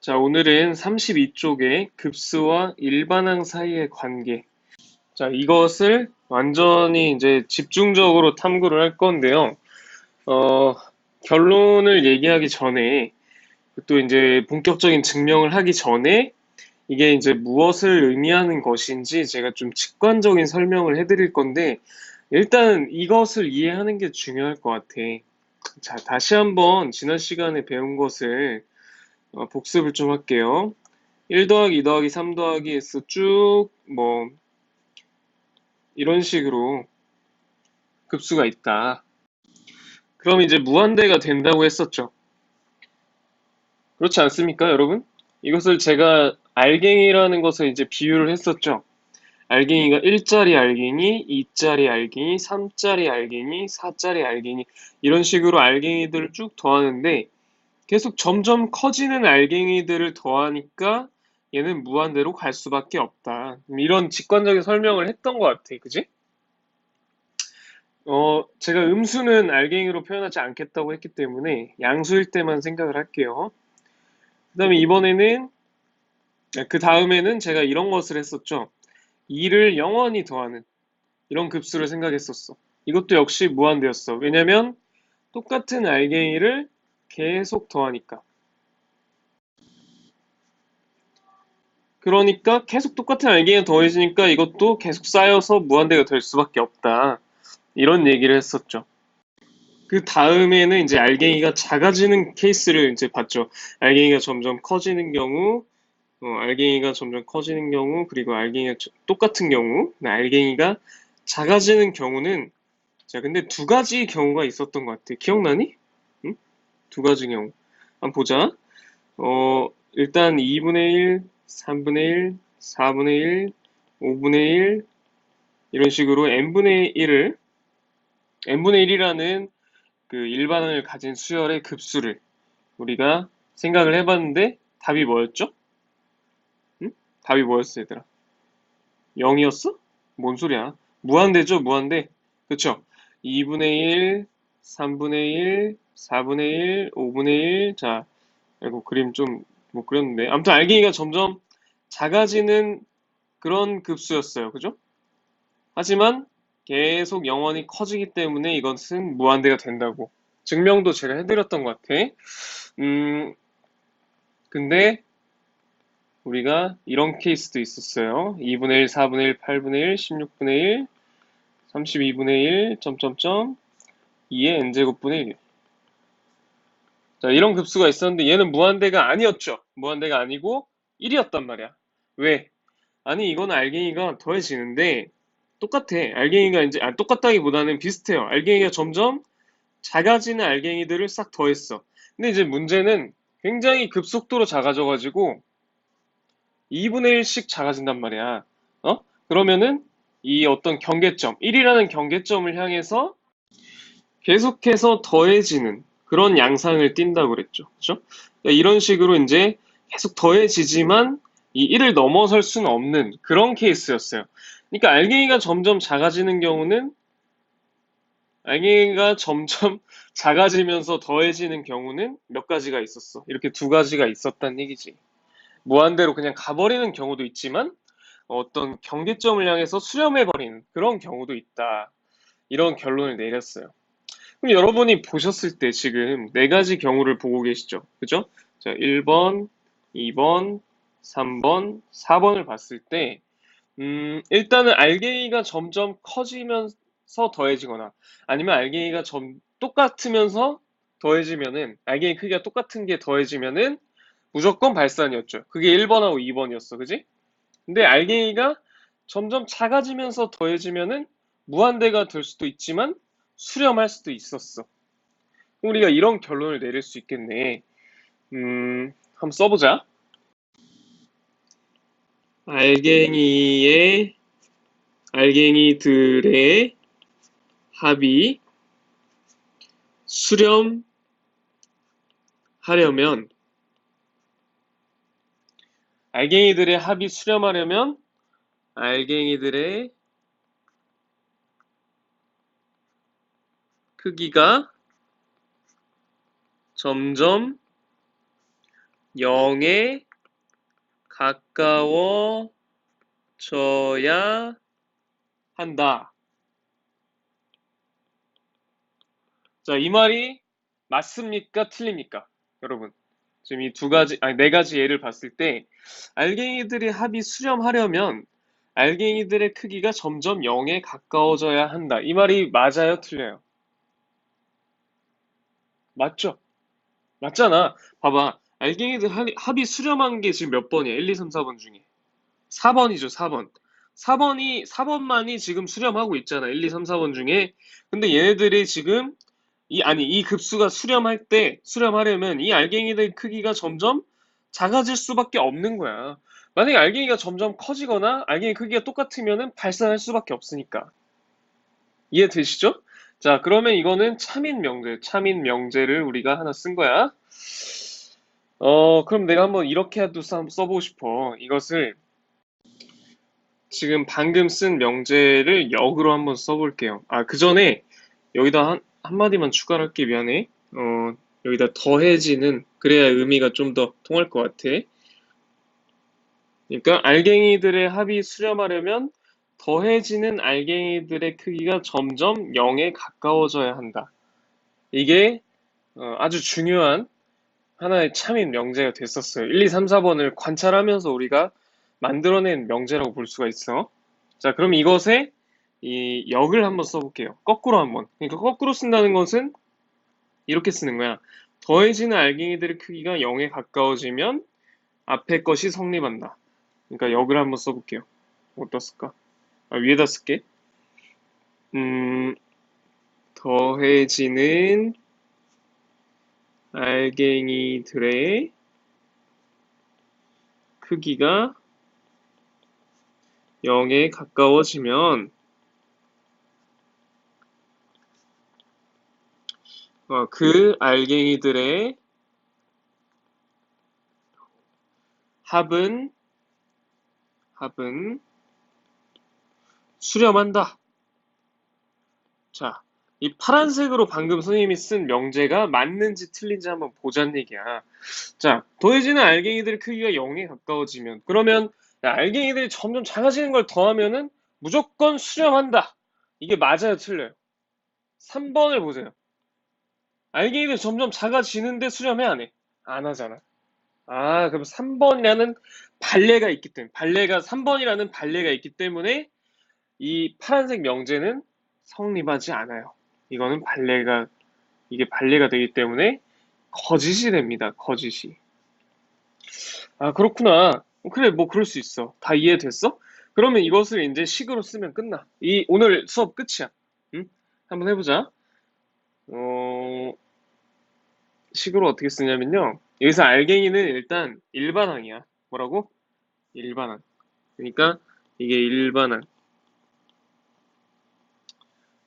자, 오늘은 32쪽의 급수와 일반항 사이의 관계. 자, 이것을 완전히 이제 집중적으로 탐구를 할 건데요. 어, 결론을 얘기하기 전에, 또 이제 본격적인 증명을 하기 전에, 이게 이제 무엇을 의미하는 것인지 제가 좀 직관적인 설명을 해드릴 건데, 일단 이것을 이해하는 게 중요할 것 같아. 자, 다시 한번 지난 시간에 배운 것을 복습을 좀 할게요. 1 더하기 2 더하기 3 더하기 해서 쭉 뭐 이런 식으로 급수가 있다. 그럼 이제 무한대가 된다고 했었죠. 그렇지 않습니까, 여러분? 이것을 제가 알갱이라는 것을 이제 비유를 했었죠. 알갱이가 1짜리 알갱이, 2짜리 알갱이, 3짜리 알갱이, 4짜리 알갱이 이런 식으로 알갱이들을 쭉 더하는데 계속 점점 커지는 알갱이들을 더하니까 얘는 무한대로 갈 수밖에 없다. 이런 직관적인 설명을 했던 것 같아. 그지? 제가 음수는 알갱이로 표현하지 않겠다고 했기 때문에 양수일 때만 생각을 할게요. 그 다음에 이번에는, 그 다음에는 제가 이런 것을 했었죠. 2를 영원히 더하는 이런 급수를 생각했었어. 이것도 역시 무한대였어. 왜냐면 똑같은 알갱이를 계속 더하니까. 그러니까 계속 똑같은 알갱이가 더해지니까 이것도 계속 쌓여서 무한대가 될 수밖에 없다. 이런 얘기를 했었죠. 그 다음에는 이제 알갱이가 작아지는 케이스를 이제 봤죠. 알갱이가 점점 커지는 경우, 알갱이가 점점 커지는 경우, 그리고 알갱이가 똑같은 경우, 알갱이가 작아지는 경우는, 자, 근데 두 가지 경우가 있었던 것 같아. 기억나니? 응? 두 가지 경우. 한번 보자. 일단 2분의 1, 3분의 1, 4분의 1, 5분의 1, 이런 식으로 n분의 1을, n분의 1이라는 그 일반을 가진 수열의 급수를 우리가 생각을 해봤는데 답이 뭐였죠? 응? 답이 뭐였어, 얘들아? 0이었어? 뭔 소리야? 무한대죠, 무한대. 그쵸? 2분의 1, 3분의 1, 4분의 1, 5분의 1. 자, 아이고, 그림 좀 못 그렸는데. 아무튼 알갱이가 점점 작아지는 그런 급수였어요. 그죠? 하지만 계속 영원히 커지기 때문에 이것은 무한대가 된다고. 증명도 제가 해드렸던 것 같아. 음, 근데 우리가 이런 케이스도 있었어요. 2분의 1, 4분의 1, 8분의 1, 16분의 1, 32분의 1, 점점점, 2의 n제곱분의 1. 자, 이런 급수가 있었는데 얘는 무한대가 아니었죠. 무한대가 아니고 1이었단 말이야. 왜? 아니, 이건 알갱이가 더해지는데 똑같아. 알갱이가 이제, 똑같다기보다는 비슷해요. 알갱이가 점점 작아지는 알갱이들을 싹 더했어. 근데 이제 문제는 굉장히 급속도로 작아져가지고 2분의 1씩 작아진단 말이야. 그러면은 이 어떤 경계점, 1이라는 경계점을 향해서 계속해서 더해지는 그런 양상을 띈다고 그랬죠. 그죠? 그러니까 이런 식으로 이제 계속 더해지지만 이 1을 넘어설 수는 없는 그런 케이스였어요. 그러니까 알갱이가 점점 작아지는 경우는 알갱이가 점점 작아지면서 더해지는 경우는 몇 가지가 있었어. 이렇게 두 가지가 있었단 얘기지. 무한대로 그냥 가버리는 경우도 있지만 어떤 경계점을 향해서 수렴해버리는 그런 경우도 있다. 이런 결론을 내렸어요. 그럼 여러분이 보셨을 때 지금 네 가지 경우를 보고 계시죠? 그죠? 자, 1번, 2번, 3번, 4번을 봤을 때, 일단은 알갱이가 점점 커지면서 더해지거나, 아니면 알갱이가 똑같으면서 더해지면은, 알갱이 크기가 똑같은 게 더해지면은, 무조건 발산이었죠. 그게 1번하고 2번이었어. 그지? 근데 알갱이가 점점 작아지면서 더해지면은, 무한대가 될 수도 있지만, 수렴할 수도 있었어. 우리가 이런 결론을 내릴 수 있겠네. 한번 써보자. 알갱이의, 알갱이들의 합이 수렴하려면, 알갱이들의 합이 수렴하려면, 알갱이들의 크기가 점점 0에 가까워져야 한다. 자, 이 말이 맞습니까? 틀립니까? 여러분. 지금 이 두 가지, 아니, 네 가지 예를 봤을 때, 알갱이들의 합이 수렴하려면, 알갱이들의 크기가 점점 0에 가까워져야 한다. 이 말이 맞아요? 틀려요? 맞죠? 맞잖아. 봐봐. 알갱이들 합이 수렴한 게 지금 몇 번이야? 1, 2, 3, 4번 중에. 4번이죠, 4번. 4번만이 지금 수렴하고 있잖아. 1, 2, 3, 4번 중에. 근데 얘네들이 지금 이 급수가 수렴하려면 이 알갱이들 크기가 점점 작아질 수밖에 없는 거야. 만약에 알갱이가 점점 커지거나 알갱이 크기가 똑같으면은 발산할 수밖에 없으니까. 이해되시죠? 자, 그러면 이거는 차민 명제를 우리가 하나 쓴 거야. 그럼 내가 한번 이렇게도 써보고 싶어. 이것을 지금 방금 쓴 명제를 역으로 한번 써볼게요. 아, 그 전에 여기다 한마디만 추가를 할게. 미안해. 여기다 더해지는, 그래야 의미가 좀 더 통할 것 같아. 그러니까 알갱이들의 합이 수렴하려면 더해지는 알갱이들의 크기가 점점 0에 가까워져야 한다. 이게 아주 중요한 하나의 참인 명제가 됐었어요. 1, 2, 3, 4번을 관찰하면서 우리가 만들어낸 명제라고 볼 수가 있어. 자, 그럼 이것에 이 역을 한번 써볼게요. 거꾸로 한번. 그러니까 거꾸로 쓴다는 것은 이렇게 쓰는 거야. 더해지는 알갱이들의 크기가 0에 가까워지면 앞에 것이 성립한다. 그러니까 역을 한번 써볼게요. 어디다 쓸까? 아, 위에다 쓸게. 더해지는 알갱이들의 크기가 0에 가까워지면 그 알갱이들의 합은 수렴한다. 자, 이 파란색으로 방금 선생님이 쓴 명제가 맞는지 틀린지 한번 보자는 얘기야. 자, 더해지는 알갱이들의 크기가 0에 가까워지면 그러면 야, 알갱이들이 점점 작아지는 걸 더하면은 무조건 수렴한다. 이게 맞아요, 틀려요? 3번을 보세요. 알갱이들이 점점 작아지는데 수렴해, 안 해? 안 하잖아. 아, 그럼 3번이라는 반례가 있기 때문에, 3번이라는 반례가 있기 때문에 이 파란색 명제는 성립하지 않아요. 이게 반례가 되기 때문에 거짓이 됩니다. 거짓이. 아, 그렇구나. 그래, 뭐 그럴 수 있어. 다 이해됐어? 그러면 이것을 이제 식으로 쓰면 끝나. 오늘 수업 끝이야. 응? 한번 해보자. 어, 식으로 어떻게 쓰냐면요. 여기서 알갱이는 일단 일반항이야. 뭐라고? 일반항. 그러니까 이게 일반항.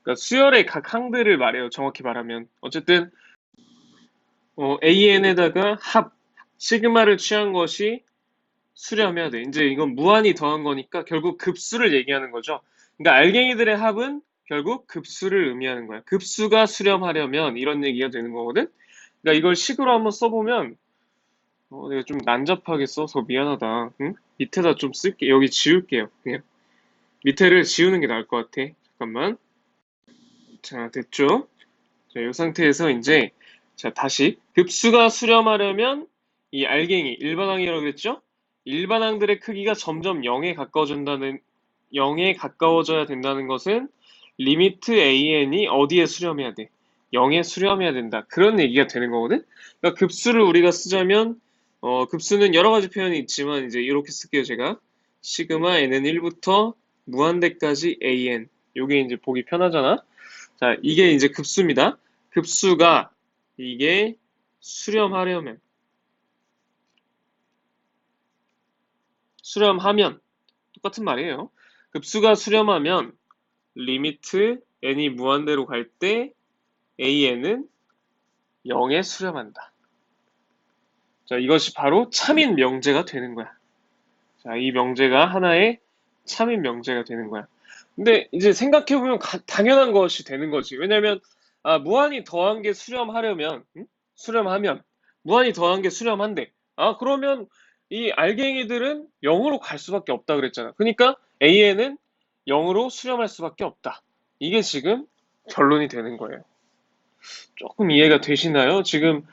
그러니까 수열의 각 항들을 말해요. 정확히 말하면. 어쨌든 AN에다가 시그마를 취한 것이 수렴해야 돼. 이제 이건 무한히 더한 거니까 결국 급수를 얘기하는 거죠. 그러니까 알갱이들의 합은 결국 급수를 의미하는 거야. 급수가 수렴하려면 이런 얘기가 되는 거거든. 그러니까 이걸 식으로 한번 써보면 내가 좀 난잡하게 써서 미안하다. 응? 밑에다 좀 쓸게. 여기 지울게요. 그냥 밑에를 지우는 게 나을 것 같아. 잠깐만. 자, 됐죠? 자, 이 상태에서 이제 자, 다시 급수가 수렴하려면 이 알갱이 일반항이라고 그랬죠? 일반항들의 크기가 점점 0에 가까워져야 된다는 것은 리미트 AN이 어디에 수렴해야 돼? 0에 수렴해야 된다. 그런 얘기가 되는 거거든? 그러니까 급수를 우리가 쓰자면 급수는 여러 가지 표현이 있지만 이제 이렇게 쓸게요, 제가. 시그마 n은 1부터 무한대까지 an. 요게 이제 보기 편하잖아. 자, 이게 이제 급수입니다. 급수가 이게 수렴하면 똑같은 말이에요. 급수가 수렴하면 리미트 n이 무한대로 갈 때 an은 0에 수렴한다. 자, 이것이 바로 참인 명제가 되는 거야. 자, 이 명제가 하나의 참인 명제가 되는 거야. 근데 이제 생각해보면 당연한 것이 되는 거지. 왜냐면 무한히 더한 게 수렴하려면 수렴하면 무한히 더한 게 수렴한대. 그러면 이 알갱이들은 0으로 갈 수밖에 없다 그랬잖아. 그러니까 AN은 0으로 수렴할 수밖에 없다. 이게 지금 결론이 되는 거예요. 조금 이해가 되시나요? 지금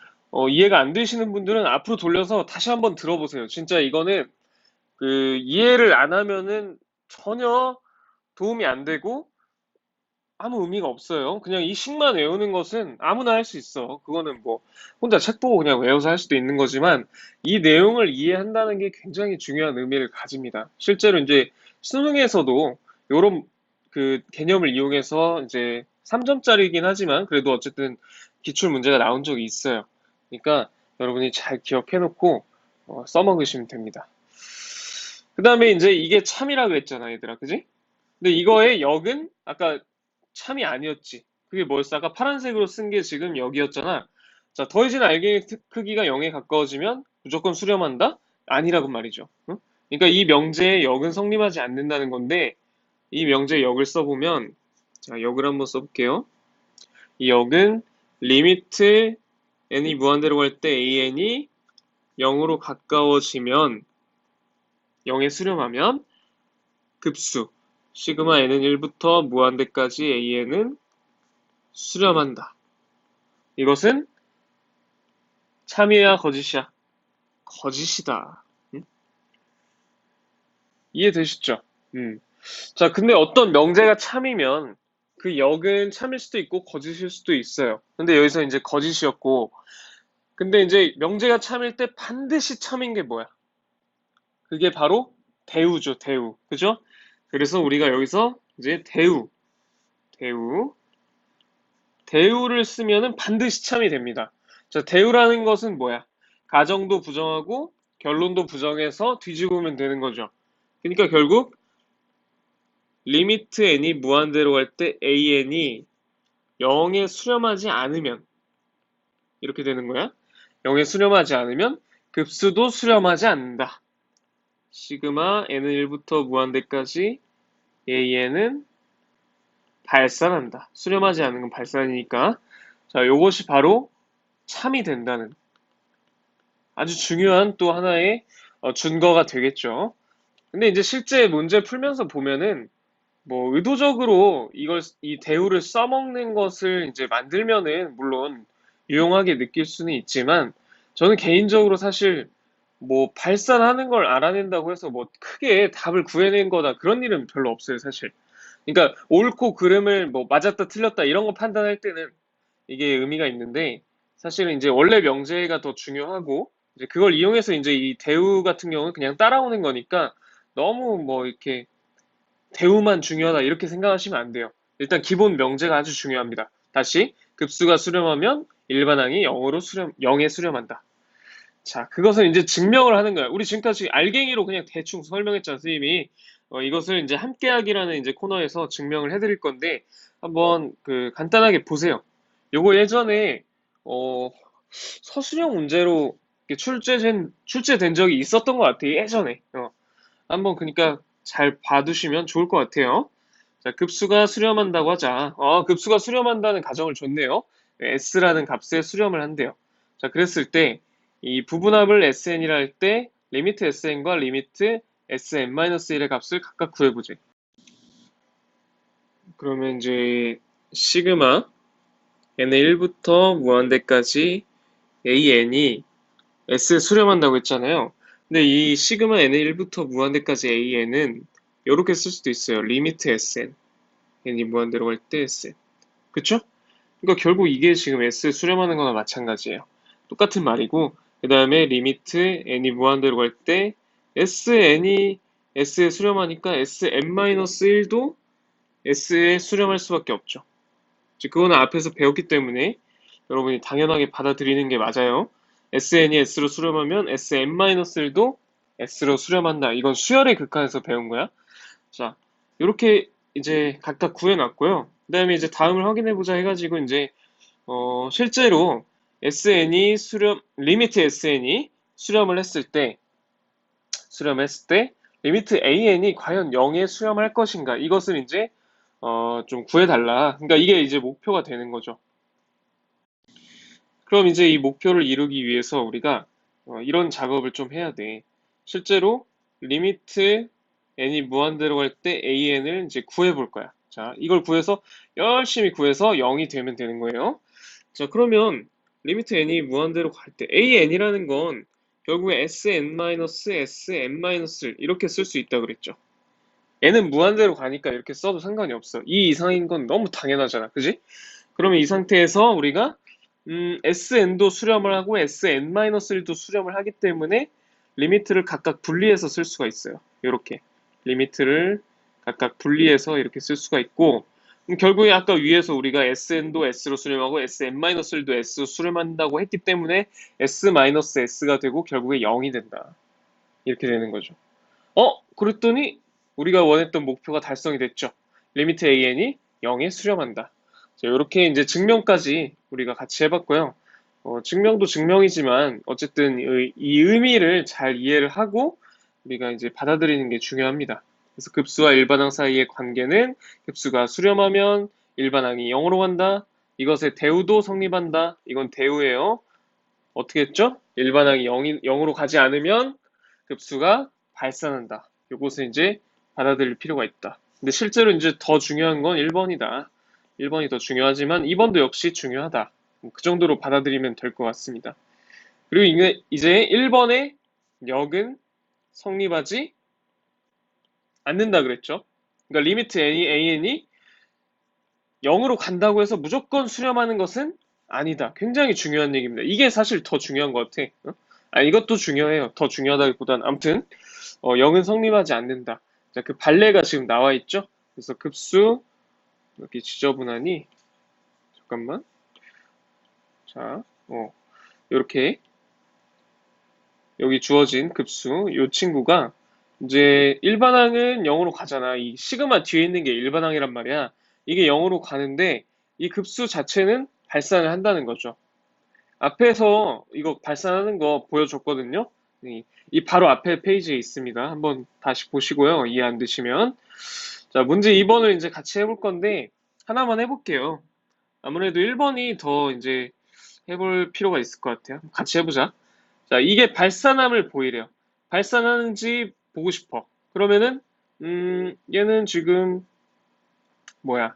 이해가 안 되시는 분들은 앞으로 돌려서 다시 한번 들어보세요. 진짜 이거는 그 이해를 안 하면은 전혀 도움이 안 되고 아무 의미가 없어요. 그냥 이 식만 외우는 것은 아무나 할 수 있어. 그거는 뭐 혼자 책 보고 그냥 외워서 할 수도 있는 거지만 이 내용을 이해한다는 게 굉장히 중요한 의미를 가집니다. 실제로 이제 수능에서도 이런 그 개념을 이용해서 이제 3점짜리이긴 하지만 그래도 어쨌든 기출 문제가 나온 적이 있어요. 그러니까 여러분이 잘 기억해 놓고 써먹으시면 됩니다. 그 다음에 이제 이게 참이라고 했잖아, 얘들아. 그지? 근데 이거의 역은 아까 참이 아니었지. 그게 뭐였어? 아까 파란색으로 쓴 게 지금 여기였잖아. 자, 더해진 알갱이 크기가 0에 가까워지면 무조건 수렴한다? 아니라고 말이죠. 응? 그러니까 이 명제의 역은 성립하지 않는다는 건데, 이 명제의 역을 써보면, 자, 역을 한번 써볼게요. 이 역은 리미트 n이 무한대로 갈 때 an이 0으로 가까워지면, 0에 수렴하면, 급수, 시그마 n은 1부터 무한대까지 an은 수렴한다. 이것은 참이야, 거짓이야? 거짓이다. 음? 이해되시죠? 음. 자, 근데 어떤 명제가 참이면 그 역은 참일 수도 있고 거짓일 수도 있어요. 근데 여기서 이제 거짓이었고, 근데 이제 명제가 참일 때 반드시 참인 게 뭐야? 그게 바로 대우죠, 대우. 그죠? 그래서 우리가 여기서 이제 대우, 대우를 쓰면은 반드시 참이 됩니다. 자, 대우라는 것은 뭐야? 가정도 부정하고 결론도 부정해서 뒤집으면 되는 거죠. 그러니까 결국 리미트 n이 무한대로 갈 때 an이 0에 수렴하지 않으면 이렇게 되는 거야. 0에 수렴하지 않으면 급수도 수렴하지 않는다. 시그마 n은 1부터 무한대까지 an은 발산한다. 수렴하지 않는 건 발산이니까. 자, 요것이 바로 참이 된다는 아주 중요한 또 하나의 준거가 되겠죠. 근데 이제 실제 문제 풀면서 보면은 뭐 의도적으로 이 대우를 써먹는 것을 이제 만들면은 물론 유용하게 느낄 수는 있지만 저는 개인적으로 사실 뭐 발산하는 걸 알아낸다고 해서 뭐 크게 답을 구해낸 거다 그런 일은 별로 없어요, 사실. 그러니까 옳고 그름을 뭐 맞았다 틀렸다 이런 거 판단할 때는 이게 의미가 있는데 사실은 이제 원래 명제가 더 중요하고 이제 그걸 이용해서 이제 이 대우 같은 경우는 그냥 따라오는 거니까 너무 뭐 이렇게 대우만 중요하다 이렇게 생각하시면 안 돼요. 일단 기본 명제가 아주 중요합니다. 다시 급수가 수렴하면 일반항이 0에 수렴한다. 자, 그것을 이제 증명을 하는 거야. 우리 지금까지 알갱이로 그냥 대충 설명했잖아, 선생님이. 이것을 이제 함께하기라는 이제 코너에서 증명을 해드릴 건데 한번 그 간단하게 보세요. 요거 예전에 서술형 문제로 이렇게 출제된 적이 있었던 것 같아요. 예전에. 한번 그러니까 잘 봐두시면 좋을 것 같아요. 자, 급수가 수렴한다고 하자. 급수가 수렴한다는 가정을 줬네요. S라는 값에 수렴을 한대요. 자, 그랬을 때, 이 부분합을 SN이라 할 때, 리미트 SN과 리미트 SN-1의 값을 각각 구해보지. 그러면 이제, 시그마, n의 1부터 무한대까지 AN이 S에 수렴한다고 했잖아요. 근데 이 시그마 n의 1부터 무한대까지 AN은 이렇게 쓸 수도 있어요. 리미트 SN. n이 무한대로 갈 때 SN. 그쵸? 그러니까 결국 이게 지금 S에 수렴하는 거나 마찬가지예요. 똑같은 말이고, 그 다음에 리미트 n이 무한대로 갈 때 SN이 S에 수렴하니까 Sn-1도 S에 수렴할 수밖에 없죠. 그거는 앞에서 배웠기 때문에 여러분이 당연하게 받아들이는 게 맞아요. SN이 S로 수렴하면 Sn-1도 S로 수렴한다. 이건 수열의 극한에서 배운 거야. 자, 이렇게 이제 각각 구해놨고요. 그 다음에 이제 다음을 확인해보자 해가지고 이제 실제로 리미트 SN이 수렴했을 때 리미트 AN이 과연 0에 수렴할 것인가 이것을 이제 좀 구해달라. 그러니까 이게 이제 목표가 되는 거죠. 그럼 이제 이 목표를 이루기 위해서 우리가 이런 작업을 좀 해야 돼. 실제로 리미트 n이 무한대로 갈 때 an을 이제 구해볼 거야. 자, 이걸 구해서 열심히 구해서 0이 되면 되는 거예요. 자, 그러면 리미트 n이 무한대로 갈 때 an이라는 건 결국에 sn-sn- 이렇게 쓸 수 있다 그랬죠. n은 무한대로 가니까 이렇게 써도 상관이 없어. 이 이상인 건 너무 당연하잖아. 그지? 그러면 이 상태에서 우리가 sn도 수렴을 하고 sn-1도 수렴을 하기 때문에 리미트를 각각 분리해서 쓸 수가 있어요. 이렇게 리미트를 각각 분리해서 이렇게 쓸 수가 있고, 결국에 아까 위에서 우리가 sn도 s로 수렴하고 sn-1도 s로 수렴한다고 했기 때문에 s-s가 되고 결국에 0이 된다. 이렇게 되는 거죠. 그랬더니 우리가 원했던 목표가 달성이 됐죠. 리미트 an이 0에 수렴한다. 자, 이렇게 이제 증명까지 우리가 같이 해봤고요. 증명도 증명이지만 어쨌든 이 의미를 잘 이해를 하고 우리가 이제 받아들이는 게 중요합니다. 그래서 급수와 일반항 사이의 관계는 급수가 수렴하면 일반항이 0으로 간다. 이것의 대우도 성립한다. 이건 대우예요. 어떻게 했죠? 일반항이 0으로 가지 않으면 급수가 발산한다. 요것을 이제 받아들일 필요가 있다. 근데 실제로 이제 더 중요한 건 1번이다. 1번이 더 중요하지만 2번도 역시 중요하다. 그 정도로 받아들이면 될 것 같습니다. 그리고 이제 1번의 역은 성립하지 않는다 그랬죠. 그러니까 리미트 an이 0으로 간다고 해서 무조건 수렴하는 것은 아니다. 굉장히 중요한 얘기입니다. 이게 사실 더 중요한 것 같아. 이것도 중요해요. 더 중요하다기보다는 아무튼 0은 성립하지 않는다. 자, 그 발레가 지금 나와 있죠? 그래서 급수 이렇게 지저분하니 잠깐만. 자, 이렇게 여기 주어진 급수 이 친구가 이제 일반항은 0으로 가잖아. 이 시그마 뒤에 있는 게 일반항이란 말이야. 이게 0으로 가는데 이 급수 자체는 발산을 한다는 거죠. 앞에서 이거 발산하는 거 보여줬거든요. 이 바로 앞에 페이지에 있습니다. 한번 다시 보시고요. 이해 안 되시면. 자, 문제 2번을 이제 같이 해볼 건데 하나만 해볼게요. 아무래도 1번이 더 이제 해볼 필요가 있을 것 같아요. 같이 해보자. 자, 이게 발산함을 보이래요. 발산하는지 보고 싶어. 그러면은 얘는 지금 뭐야?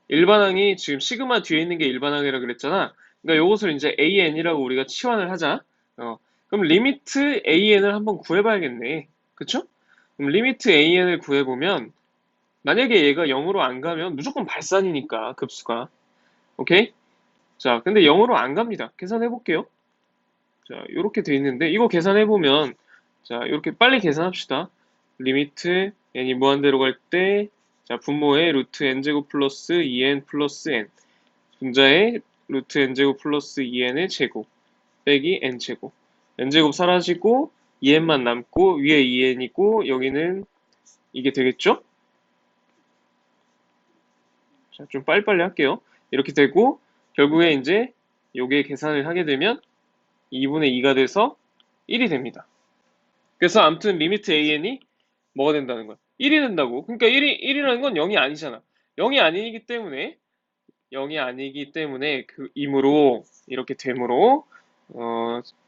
일반항이 지금 시그마 뒤에 있는 게 일반항이라 그랬잖아. 그러니까 이것을 이제 AN이라고 우리가 치환을 하자. 그럼 리미트 AN을 한번 구해봐야겠네. 그쵸? 그럼 리미트 AN을 구해보면 만약에 얘가 0으로 안 가면 무조건 발산이니까 급수가. 오케이? 자, 근데 0으로 안 갑니다. 계산해볼게요. 자, 이렇게 돼 있는데 이거 계산해보면 자, 이렇게 빨리 계산합시다. 리미트 n이 무한대로 갈 때 자, 분모에 루트 n제곱 플러스 2n 플러스 n 분자에 루트 n제곱 플러스 2n의 제곱 빼기 n제곱 n제곱 사라지고 2n만 남고 위에 2n이고 여기는 이게 되겠죠? 자, 좀 빨리빨리 할게요. 이렇게 되고 결국에 이제 요게 계산을 하게 되면 2분의 2가 돼서 1이 됩니다. 그래서 아무튼 리미트 an이 뭐가 된다는 거야? 1이 된다고. 그러니까 1이라는 건 0이 아니잖아. 0이 아니기 때문에 그 이므로 이렇게 되므로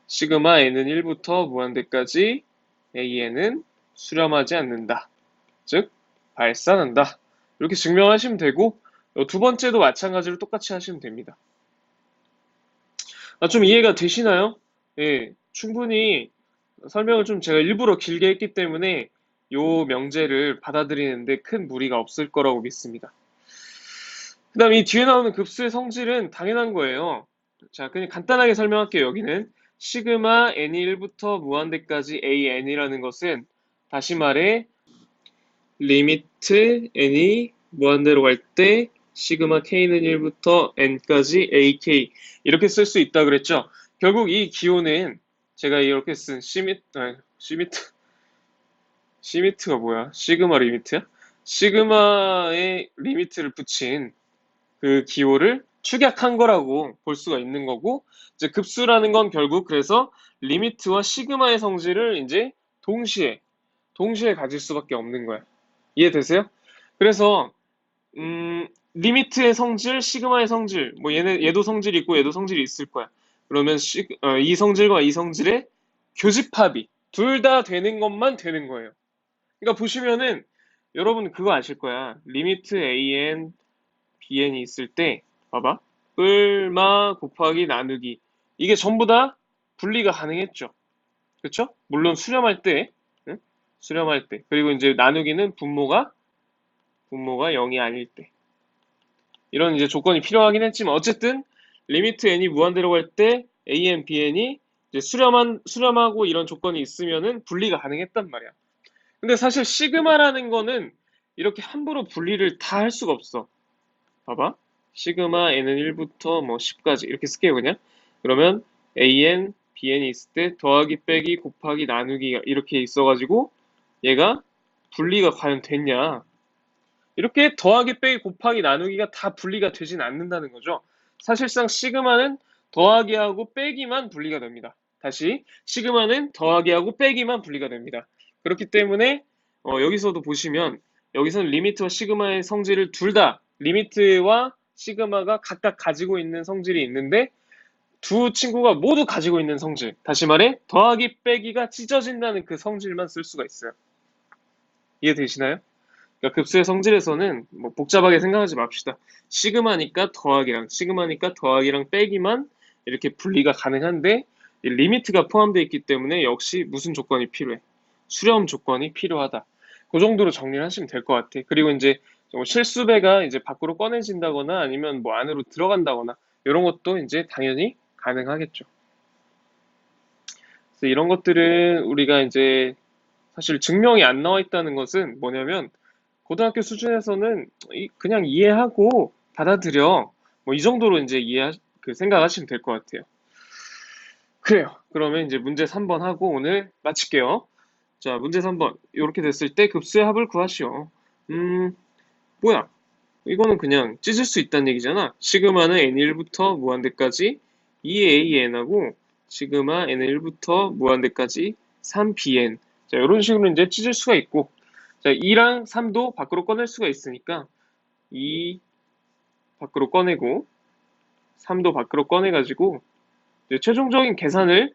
시그마 n은 1부터 무한대까지 an은 수렴하지 않는다. 즉 발산한다. 이렇게 증명하시면 되고 두 번째도 마찬가지로 똑같이 하시면 됩니다. 좀 이해가 되시나요? 예, 충분히 설명을 좀 제가 일부러 길게 했기 때문에 요 명제를 받아들이는데 큰 무리가 없을 거라고 믿습니다. 그 다음 이 뒤에 나오는 급수의 성질은 당연한 거예요. 자, 그냥 간단하게 설명할게요. 여기는 시그마 n이 1부터 무한대까지 an이라는 것은 다시 말해 리미트 n이 무한대로 갈 때 시그마 k는 1부터 n까지 ak 이렇게 쓸 수 있다 그랬죠. 결국 이 기호는 제가 이렇게 쓴 시미트가 뭐야? 시그마 리미트야? 시그마의 리미트를 붙인 그 기호를 축약한 거라고 볼 수가 있는 거고, 이제 급수라는 건 결국 그래서 리미트와 시그마의 성질을 이제 동시에 가질 수밖에 없는 거야. 이해되세요? 그래서 리미트의 성질, 시그마의 성질, 뭐 얘도 성질이 있고 얘도 성질이 있을 거야. 그러면 이 성질과 이 성질의 교집합이 둘 다 되는 것만 되는 거예요. 그러니까 보시면은 여러분 그거 아실 거야. 리미트 an, bn이 있을 때 봐봐. 뿔마 곱하기 나누기 이게 전부 다 분리가 가능했죠. 그쵸? 물론 수렴할 때, 응? 수렴할 때. 그리고 이제 나누기는 분모가 0이 아닐 때. 이런 이제 조건이 필요하긴 했지만 어쨌든 리미트 n이 무한대로 갈 때 an, bn이 이제 수렴하고 이런 조건이 있으면은 분리가 가능했단 말이야. 근데 사실 시그마라는 거는 이렇게 함부로 분리를 다 할 수가 없어. 봐봐. 시그마 n은 1부터 뭐 10까지 이렇게 쓸게요 그냥. 그러면 an, bn이 있을 때 더하기 빼기 곱하기 나누기가 이렇게 있어가지고 얘가 분리가 과연 됐냐. 이렇게 더하기 빼기 곱하기 나누기가 다 분리가 되진 않는다는 거죠. 사실상 시그마는 더하기하고 빼기만 분리가 됩니다. 다시 시그마는 더하기하고 빼기만 분리가 됩니다. 그렇기 때문에 여기서도 보시면 여기서는 리미트와 시그마의 성질을 둘 다 리미트와 시그마가 각각 가지고 있는 성질이 있는데 두 친구가 모두 가지고 있는 성질, 다시 말해 더하기 빼기가 찢어진다는 그 성질만 쓸 수가 있어요. 이해되시나요? 그러니까 급수의 성질에서는 뭐 복잡하게 생각하지 맙시다. 시그마니까 더하기랑 빼기만 이렇게 분리가 가능한데 이 리미트가 포함되어 있기 때문에 역시 무슨 조건이 필요해? 수렴 조건이 필요하다. 그 정도로 정리를 하시면 될 것 같아. 그리고 이제 뭐 실수배가 이제 밖으로 꺼내진다거나 아니면 뭐 안으로 들어간다거나 이런 것도 이제 당연히 가능하겠죠. 그래서 이런 것들은 우리가 이제 사실 증명이 안 나와 있다는 것은 뭐냐면 고등학교 수준에서는 그냥 이해하고 받아들여. 뭐 이 정도로 이제 생각하시면 될 것 같아요. 그래요. 그러면 이제 문제 3번 하고 오늘 마칠게요. 자, 문제 3번. 이렇게 됐을 때 급수의 합을 구하시오. 뭐야? 이거는 그냥 찢을 수 있다는 얘기잖아. 시그마는 n1부터 무한대까지 2an하고 시그마 n1부터 무한대까지 3bn. 자, 이런 식으로 이제 찢을 수가 있고 자, 2랑 3도 밖으로 꺼낼 수가 있으니까 2 밖으로 꺼내고 3도 밖으로 꺼내가지고 최종적인 계산을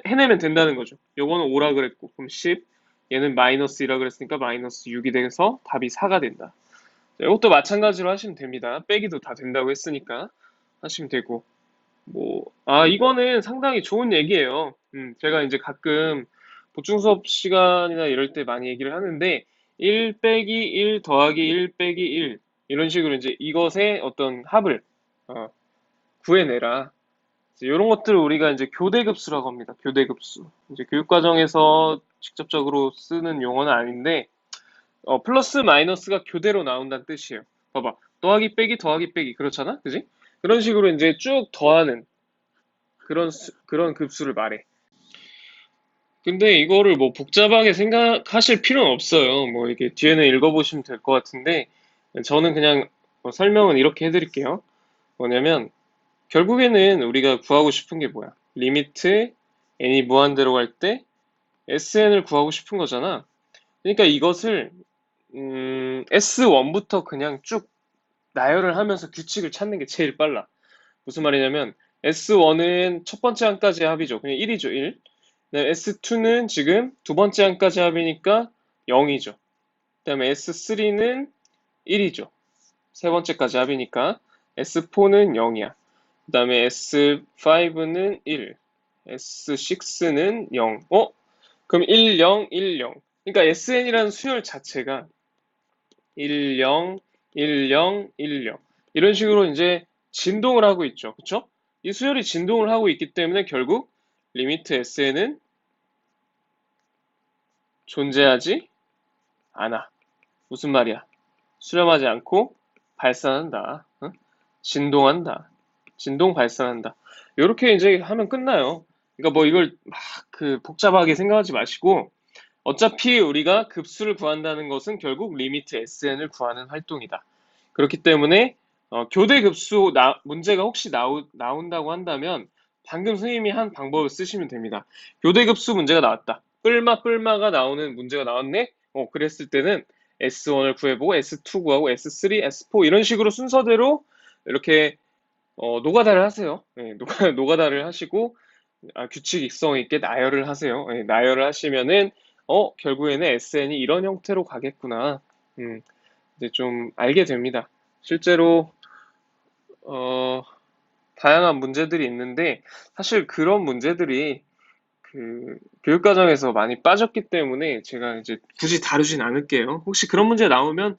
해내면 된다는 거죠. 요거는 5라 그랬고 그럼 10 얘는 마이너스 2라 그랬으니까 마이너스 6이 돼서 답이 4가 된다. 자, 이것도 마찬가지로 하시면 됩니다. 빼기도 다 된다고 했으니까 하시면 되고 이거는 상당히 좋은 얘기예요. 제가 이제 가끔 보충 수업 시간이나 이럴 때 많이 얘기를 하는데 1 빼기 1 더하기 1 빼기 1 이런 식으로 이제 이것의 어떤 합을 구해내라. 이런 것들을 우리가 이제 교대급수라고 합니다. 교대급수. 이제 교육과정에서 직접적으로 쓰는 용어는 아닌데 플러스 마이너스가 교대로 나온다는 뜻이에요. 봐봐. 더하기 빼기 더하기 빼기 그렇잖아? 그지? 그런 식으로 이제 쭉 더하는 그런 급수를 말해. 근데 이거를 뭐 복잡하게 생각하실 필요는 없어요. 뭐 이게 뒤에는 읽어보시면 될 것 같은데 저는 그냥 설명은 이렇게 해드릴게요. 뭐냐면 결국에는 우리가 구하고 싶은 게 뭐야? 리미트 n이 무한대로 갈 때 sn을 구하고 싶은 거잖아. 그러니까 이것을 S1부터 그냥 쭉 나열을 하면서 규칙을 찾는 게 제일 빨라. 무슨 말이냐면 S1은 첫 번째 항까지 합이죠. 그냥 1이죠, 1. S2는 지금 두 번째 항까지 합이니까 0이죠. 그 다음에 S3는 1이죠. 세 번째까지 합이니까 S4는 0이야. 그 다음에 S5는 1, S6는 0. 그럼 1, 0, 1, 0. 그러니까 SN이라는 수열 자체가 1, 0, 1, 0, 1, 0. 이런 식으로 이제 진동을 하고 있죠. 그쵸? 이 수열이 진동을 하고 있기 때문에 결국 리미트 SN은 존재하지 않아. 무슨 말이야? 수렴하지 않고 발산한다. 응? 진동한다. 진동 발산한다. 이렇게 이제 하면 끝나요. 그러니까 뭐 이걸 막 복잡하게 생각하지 마시고 어차피 우리가 급수를 구한다는 것은 결국 리미트 SN을 구하는 활동이다. 그렇기 때문에 교대 급수 문제가 혹시 나온다고 한다면 방금 선생님이 한 방법을 쓰시면 됩니다. 교대 급수 문제가 나왔다. 뿔마가 나오는 문제가 나왔네? 그랬을 때는 S1을 구해보고 S2 구하고 S3, S4 이런 식으로 순서대로 이렇게 노가다를 하세요. 예, 노가다를 하시고, 규칙성 있게 나열을 하세요. 예, 나열을 하시면은, 결국에는 SN이 이런 형태로 가겠구나. 음, 이제 좀 알게 됩니다. 실제로, 어, 다양한 문제들이 있는데, 사실 그런 문제들이 그 교육과정에서 많이 빠졌기 때문에 제가 이제 굳이 다루진 않을게요. 혹시 그런 문제 나오면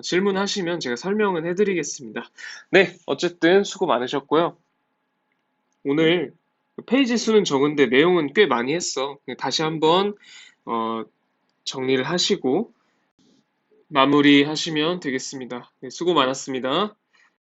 질문하시면 제가 설명은 해드리겠습니다. 네, 어쨌든 수고 많으셨고요. 오늘 페이지 수는 적은데 내용은 꽤 많이 했어. 다시 한번 어, 정리를 하시고 마무리하시면 되겠습니다. 네, 수고 많았습니다.